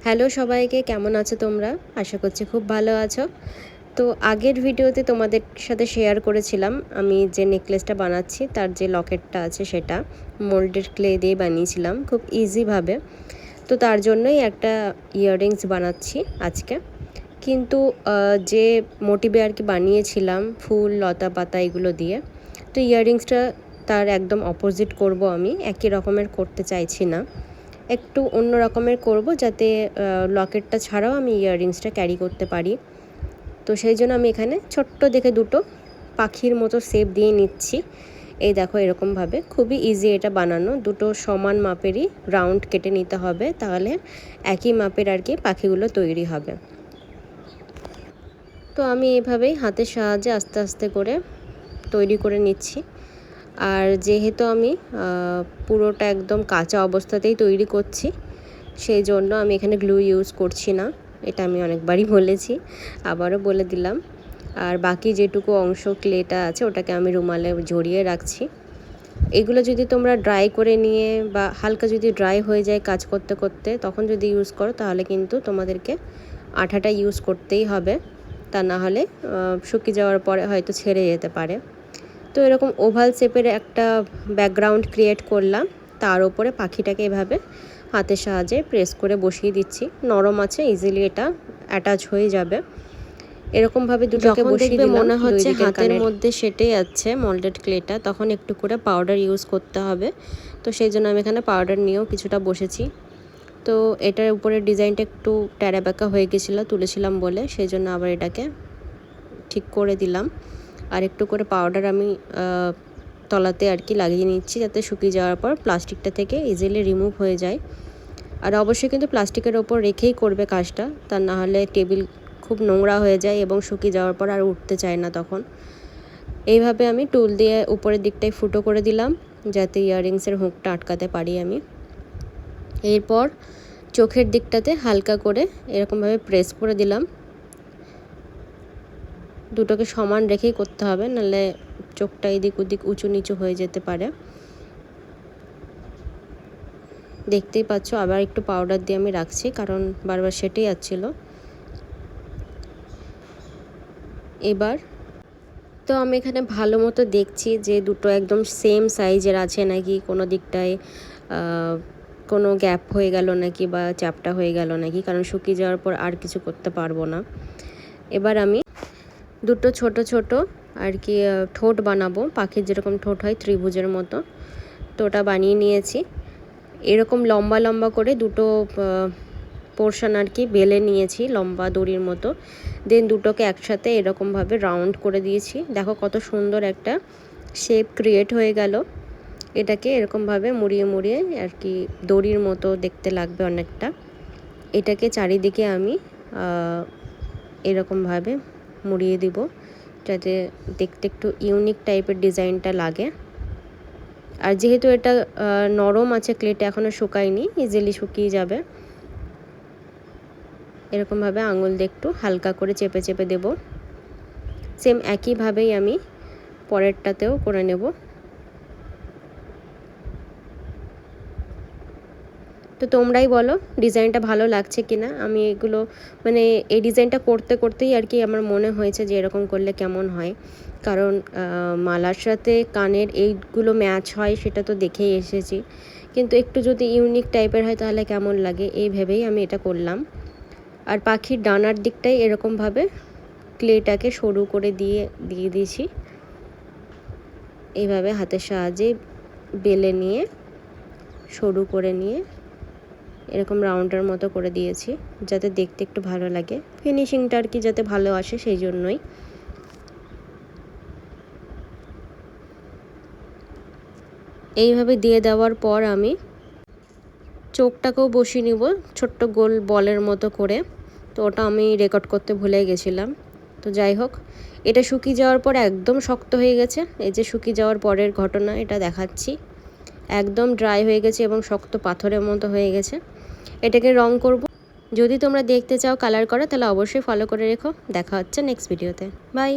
Hello সবাইকে, কেমন আছো তোমরা? আশা করছি খুব ভালো আছো। তো আগের ভিডিওতে তোমাদের সাথে শেয়ার করেছিলাম আমি যে নেকলেসটা বানাচ্ছি তার যে লকেটটা আছে সেটা মোল্ডেড ক্লে দিয়ে বানিয়েছিলাম খুব ইজিভাবে। তো তার জন্যই একটা ইয়াররিংস বানাচ্ছি আজকে। কিন্তু যে মোটিভে আর কি বানিয়েছিলাম ফুল লতা পাতা এগুলো দিয়ে, তো ইয়াররিংসটা তার একদম অপোজিট করব। আমি একই রকমের করতে চাইছি না, একটু অন্য রকমের করব যাতে লকেটটা ছাড়াও আমি ইয়াররিংসটা ক্যারি করতে পারি। তো সেই জন্য আমি এখানে ছোট্ট দেখে দুটো পাখির মতো শেপ দিয়ে নিচ্ছি। এই দেখো, এরকমভাবে খুবই ইজি এটা বানানো। দুটো সমান মাপেরই রাউন্ড কেটে নিতে হবে, তাহলে একই মাপের আর কি পাখিগুলো তৈরি হবে। তো আমি এভাবেই হাতের সাহায্যে আস্তে আস্তে করে তৈরি করে নিচ্ছি। আর যেহেতু আমি পুরোটা একদম কাঁচা অবস্থাতেই তৈরি করছি, সেই জন্য আমি এখানে গ্লু ইউজ করছি না। এটা আমি অনেকবারই বলেছি, আবারও বলে দিলাম। আর বাকি যেটুকু অংশ ক্লেটা আছে ওটাকে আমি রুমালে জড়িয়ে রাখছি। এগুলো যদি তোমরা ড্রাই করে নিয়ে বা হালকা যদি ড্রাই হয়ে যায় কাজ করতে করতে, তখন যদি ইউজ করো তাহলে কিন্তু তোমাদেরকে আঠাটা ইউজ করতেই হবে, তা না হলে শুকিয়ে যাওয়ার পরে হয়তো ছেড়ে যেতে পারে। তো এরকম ওভাল শেপের একটা ব্যাকগ্রাউন্ড ক্রিয়েট করলাম, তার উপরে পাখিটাকে এভাবে হাতের সাহায্যে প্রেস করে বসিয়ে দিচ্ছি। নরম আছে, ইজিলি এটা অ্যাটাচ হয়ে যাবে। এরকমভাবে দুটোকে বসিয়ে দিলাম। মনে হচ্ছে হাতের মধ্যে সেটে যাচ্ছে মোল্ডেড ক্লেটা, তখন একটু করে পাউডার ইউজ করতে হবে। তো সেই জন্য আমি এখানে পাউডার নিয়েও কিছুটা বসেছি। তো এটার উপরে ডিজাইনটা একটু ট্যাড়াব্যাকা হয়ে গেছিলো তুলেছিলাম বলে, সেই জন্য আবার এটাকে ঠিক করে দিলাম। আর একটু করে পাউডার আমি তলাতে আর কি লাগিয়ে নিচ্ছি, যাতে শুকিয়ে যাওয়ার পর প্লাস্টিকটা থেকে ইজিলি রিমুভ হয়ে যায়। আর অবশ্যই কিন্তু প্লাস্টিকের ওপর রেখেই করবে কাজটা, তা না হলে টেবিল খুব নোংরা হয়ে যায় এবং শুকিয়ে যাওয়ার পর আর উঠতে চায় না তখন। এইভাবে আমি টুল দিয়ে উপরের দিকটায় ফুটো করে দিলাম, যাতে ইয়াররিংসের হুকটা আটকাতে পারি আমি। এরপর চোখের দিকটাতে হালকা করে এরকমভাবে প্রেস করে দিলাম। দুটোকে সমান রেখেই করতে হবে, নাহলে চোখটা এদিক ওদিক উঁচু নিচু হয়ে যেতে পারে। দেখতেই পাচ্ছ, আবার একটু পাউডার দিয়ে আমি রাখছি, কারণ বারবার সেটেই যাচ্ছিলো। এবার তো আমি এখানে ভালো মতো দেখছি যে দুটো একদম সেম সাইজের আছে নাকি, কোনো দিকটায় কোনো গ্যাপ হয়ে গেল নাকি বা চ্যাপটা হয়ে গেল নাকি, কারণ শুকিয়ে যাওয়ার পর আর কিছু করতে পারবো না। এবার আমি দুটো ছোট ছোট আর কি ঠোঁট বানাবো, পাখির যেরকম ঠোঁট হয় ত্রিভুজের মতো, তো ওটা বানিয়ে নিয়েছি। এরকম লম্বা লম্বা করে দুটো পোর্শন আর কি বেলে নিয়েছি লম্বা দড়ির মতো, দেন দুটোকে একসাথে এরকমভাবে রাউন্ড করে দিয়েছি। দেখো কত সুন্দর একটা শেপ ক্রিয়েট হয়ে গেল। এটাকে এরকমভাবে মুড়িয়ে মুড়িয়ে আর কি দড়ির মতো দেখতে লাগবে অনেকটা। এটাকে চারিদিকে আমি এরকমভাবে মুড়িয়ে দিব, যাতে দেখতে একটু ইউনিক টাইপের ডিজাইনটা লাগে। আর যেহেতু এটা নরম আছে, ক্লেটা এখনও শুকায়নি, ইজিলি শুকিয়ে যাবে। এরকমভাবে আঙুল দিয়ে একটু হালকা করে চেপে চেপে দেব। সেম একইভাবেই আমি পরেরটাতেও করে নেব। তো তোমরাই বলো ডিজাইনটা ভালো লাগছে কি না। আমি এগুলো মানে এই ডিজাইনটা করতে করতেই আর কি আমার মনে হয়েছে যে এরকম করলে কেমন হয়, কারণ মালার সাথে কানের এইগুলো ম্যাচ হয় সেটা তো দেখেই এসেছি, কিন্তু একটু যদি ইউনিক টাইপের হয় তাহলে কেমন লাগে, এই ভেবেই আমি এটা করলাম। আর পাখির ডানার দিকটাই এরকমভাবে ক্লেটাকে সরু করে দিয়ে দিয়েছি। এইভাবে হাতের সাহায্যে বেলে নিয়ে সরু করে নিয়ে এরকম রাউন্ডের মতো করে দিয়েছি, যাতে দেখতে একটু ভালো লাগে, ফিনিশিংটা আর কি যাতে ভালো আসে সেই জন্যই। এইভাবে দিয়ে দেওয়ার পর আমি চোখটাকেও বসিয়ে নিব ছোট্ট গোল বলের মতো করে। তো ওটা আমি রেকর্ড করতে ভুলে গেছিলাম। তো যাই হোক, এটা শুকিয়ে যাওয়ার পর একদম শক্ত হয়ে গেছে। এই যে শুকিয়ে যাওয়ার পরের ঘটনা এটা দেখাচ্ছি, একদম ড্রাই হয়ে গেছে এবং শক্ত পাথরের মতো হয়ে গেছে। এটাকে রং করব। যদি তোমরা দেখতে চাও কালার করা, তাহলে অবশ্যই ফলো করে রেখো। দেখা হচ্ছে নেক্সট ভিডিওতে। বাই।